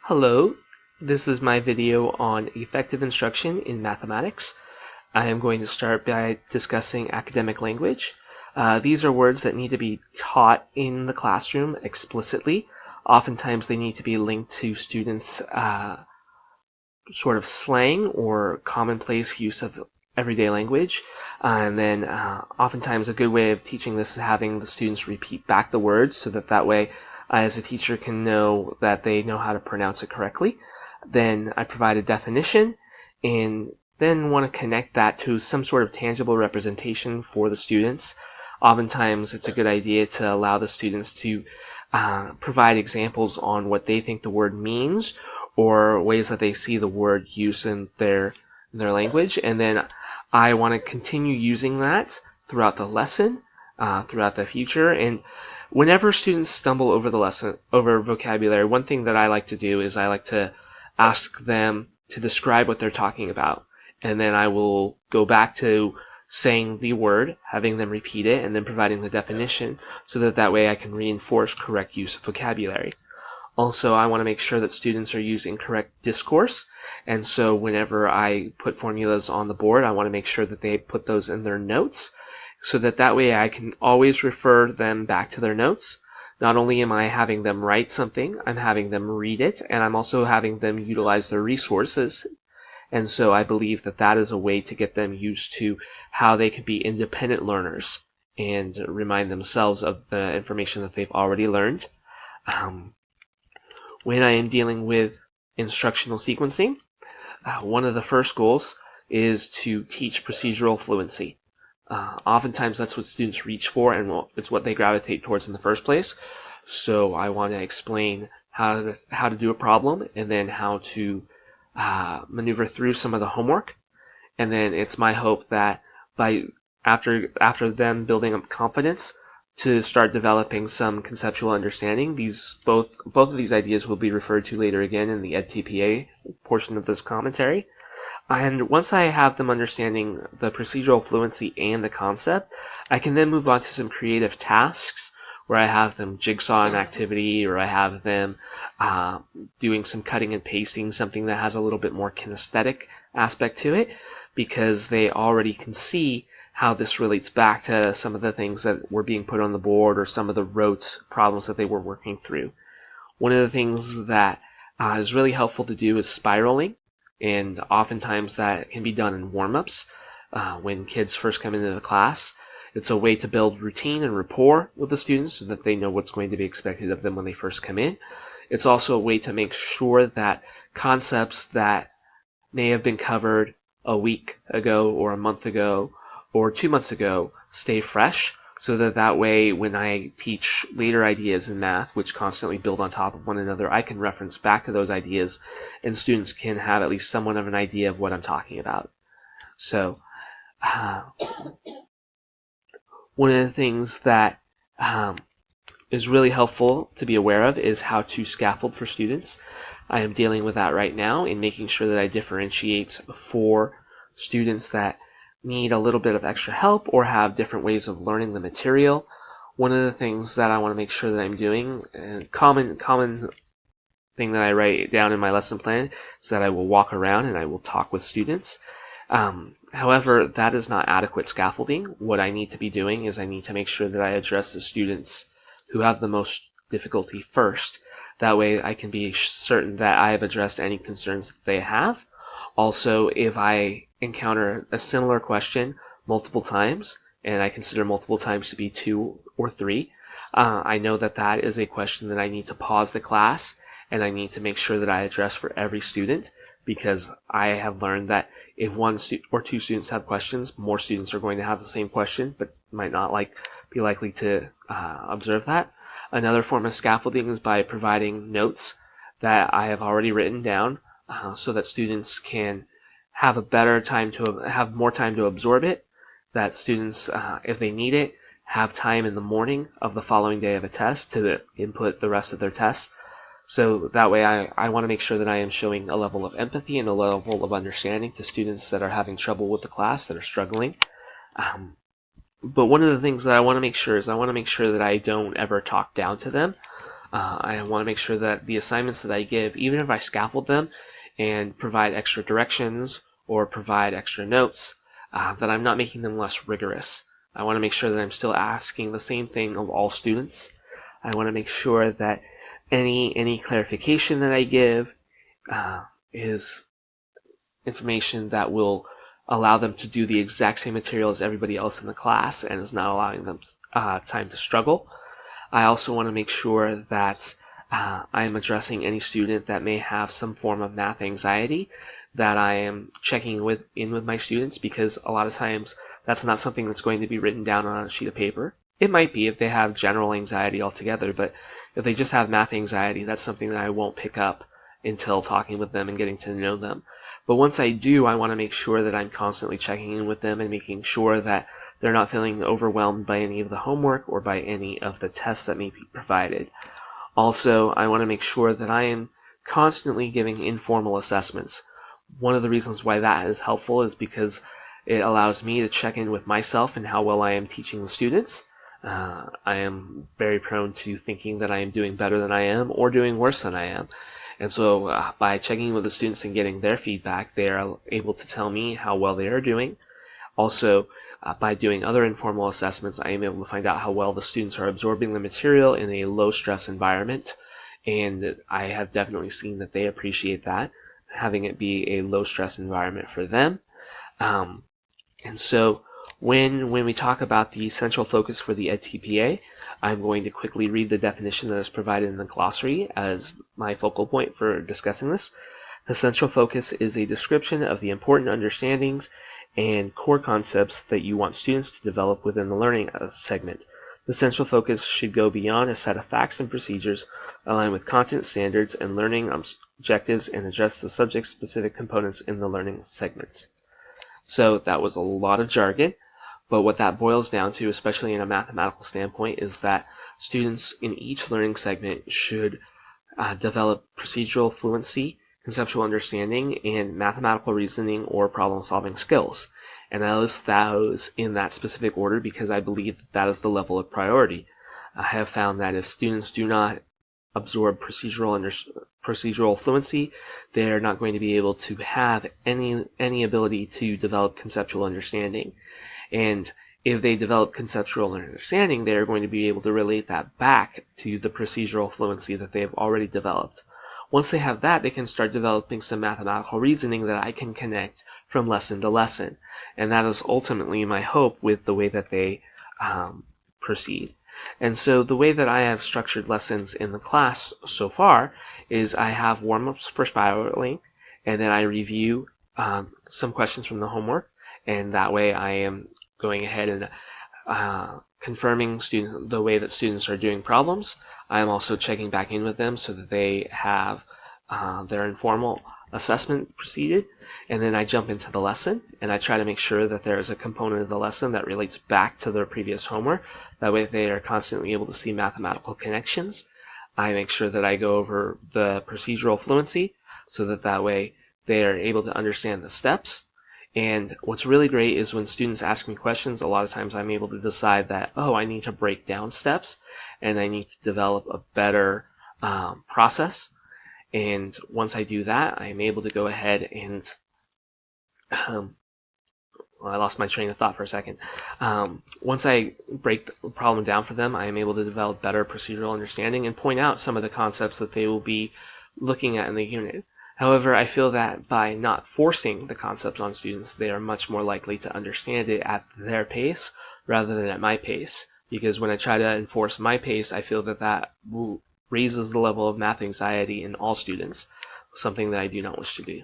Hello, this is my video on effective instruction in mathematics. I am going to start by discussing academic language. These are words that need to be taught in the classroom explicitly. Oftentimes they need to be linked to students' sort of slang or commonplace use of everyday language. And then oftentimes a good way of teaching this is having the students repeat back the words so that way I as a teacher can know that they know how to pronounce it correctly. Then I provide a definition and then want to connect that to some sort of tangible representation for the students. Oftentimes it's a good idea to allow the students to provide examples on what they think the word means or ways that they see the word used in their language, and then I want to continue using that throughout the lesson, throughout the future. And whenever students stumble over the lesson, over vocabulary, one thing that I like to do is I like to ask them to describe what they're talking about, and then I will go back to saying the word, having them repeat it, and then providing the definition so that way I can reinforce correct use of vocabulary. Also, I want to make sure that students are using correct discourse, and so whenever I put formulas on the board, I want to make sure that they put those in their notes so that way I can always refer them back to their notes. Not only am I having them write something, I'm having them read it, and I'm also having them utilize their resources. And so I believe that that is a way to get them used to how they can be independent learners and remind themselves of the information that they've already learned. When I am dealing with instructional sequencing, one of the first goals is to teach procedural fluency. Oftentimes that's what students reach for, and it's what they gravitate towards in the first place. So I want to explain how to do a problem, and then how to maneuver through some of the homework. And then it's my hope that after them building up confidence, to start developing some conceptual understanding. Both of these ideas will be referred to later again in the EdTPA portion of this commentary. And once I have them understanding the procedural fluency and the concept, I can then move on to some creative tasks where I have them jigsaw an activity, or I have them doing some cutting and pasting, something that has a little bit more kinesthetic aspect to it, because they already can see how this relates back to some of the things that were being put on the board or some of the rote problems that they were working through. One of the things that is really helpful to do is spiraling, and oftentimes that can be done in warm-ups when kids first come into the class. It's a way to build routine and rapport with the students so that they know what's going to be expected of them when they first come in. It's also a way to make sure that concepts that may have been covered a week ago or a month ago or 2 months ago stay fresh, so that way when I teach later ideas in math, which constantly build on top of one another, I can reference back to those ideas and students can have at least somewhat of an idea of what I'm talking about. So one of the things that is really helpful to be aware of is how to scaffold for students. I am dealing with that right now in making sure that I differentiate for students that need a little bit of extra help or have different ways of learning the material. One of the things that I want to make sure that I'm doing, common thing that I write down in my lesson plan, is that I will walk around and I will talk with students. However, that is not adequate scaffolding. What I need to be doing is I need to make sure that I address the students who have the most difficulty first. That way I can be certain that I have addressed any concerns that they have. Also, if I encounter a similar question multiple times, and I consider multiple times to be 2 or 3, I know that that is a question that I need to pause the class, and I need to make sure that I address for every student, because I have learned that if one or two students have questions, more students are going to have the same question, but might not be likely to observe that. Another form of scaffolding is by providing notes that I have already written down, so that students can have more time to absorb it. That students, if they need it, have time in the morning of the following day of a test to input the rest of their tests. So that way I want to make sure that I am showing a level of empathy and a level of understanding to students that are having trouble with the class, that are struggling. But one of the things that I want to make sure is I want to make sure that I don't ever talk down to them. I want to make sure that the assignments that I give, even if I scaffold them and provide extra directions or provide extra notes, that I'm not making them less rigorous. I want to make sure that I'm still asking the same thing of all students. I want to make sure that any clarification that I give is information that will allow them to do the exact same material as everybody else in the class and is not allowing them time to struggle. I also want to make sure that I am addressing any student that may have some form of math anxiety, that I am checking in with my students, because a lot of times that's not something that's going to be written down on a sheet of paper. It might be if they have general anxiety altogether, but if they just have math anxiety, that's something that I won't pick up until talking with them and getting to know them. But once I do, I want to make sure that I'm constantly checking in with them and making sure that they're not feeling overwhelmed by any of the homework or by any of the tests that may be provided. Also, I want to make sure that I am constantly giving informal assessments. One of the reasons why that is helpful is because it allows me to check in with myself and how well I am teaching the students. I am very prone to thinking that I am doing better than I am or doing worse than I am. And so by checking with the students and getting their feedback, they are able to tell me how well they are doing. Also, by doing other informal assessments, I am able to find out how well the students are absorbing the material in a low-stress environment. And I have definitely seen that they appreciate that, having it be a low-stress environment for them. And so when we talk about the central focus for the EdTPA, I'm going to quickly read the definition that is provided in the glossary as my focal point for discussing this. The central focus is a description of the important understandings and core concepts that you want students to develop within the learning segment. The central focus should go beyond a set of facts and procedures, align with content standards and learning objectives, and address the subject-specific components in the learning segments. So that was a lot of jargon, but what that boils down to, especially in a mathematical standpoint, is that students in each learning segment should develop procedural fluency, conceptual understanding, and mathematical reasoning or problem-solving skills. And I list those in that specific order because I believe that is the level of priority. I have found that if students do not absorb procedural fluency, they're not going to be able to have any ability to develop conceptual understanding. And if they develop conceptual understanding, they are going to be able to relate that back to the procedural fluency that they have already developed. Once they have that, they can start developing some mathematical reasoning that I can connect from lesson to lesson. And that is ultimately my hope with the way that they proceed. And so the way that I have structured lessons in the class so far is I have warm-ups for spiraling, and then I review some questions from the homework, and that way I am going ahead and confirming the way that students are doing problems. I am also checking back in with them so that they have their informal assessment proceeded, and then I jump into the lesson and I try to make sure that there is a component of the lesson that relates back to their previous homework. That way they are constantly able to see mathematical connections. I make sure that I go over the procedural fluency so that way they are able to understand the steps. And what's really great is when students ask me questions, a lot of times I'm able to decide that, oh, I need to break down steps and I need to develop a better process. And once I do that, I am able to go ahead and well, I lost my train of thought for a second. Once I break the problem down for them, I am able to develop better procedural understanding and point out some of the concepts that they will be looking at in the unit. However, I feel that by not forcing the concepts on students, they are much more likely to understand it at their pace rather than at my pace. Because when I try to enforce my pace, I feel that raises the level of math anxiety in all students, something that I do not wish to do.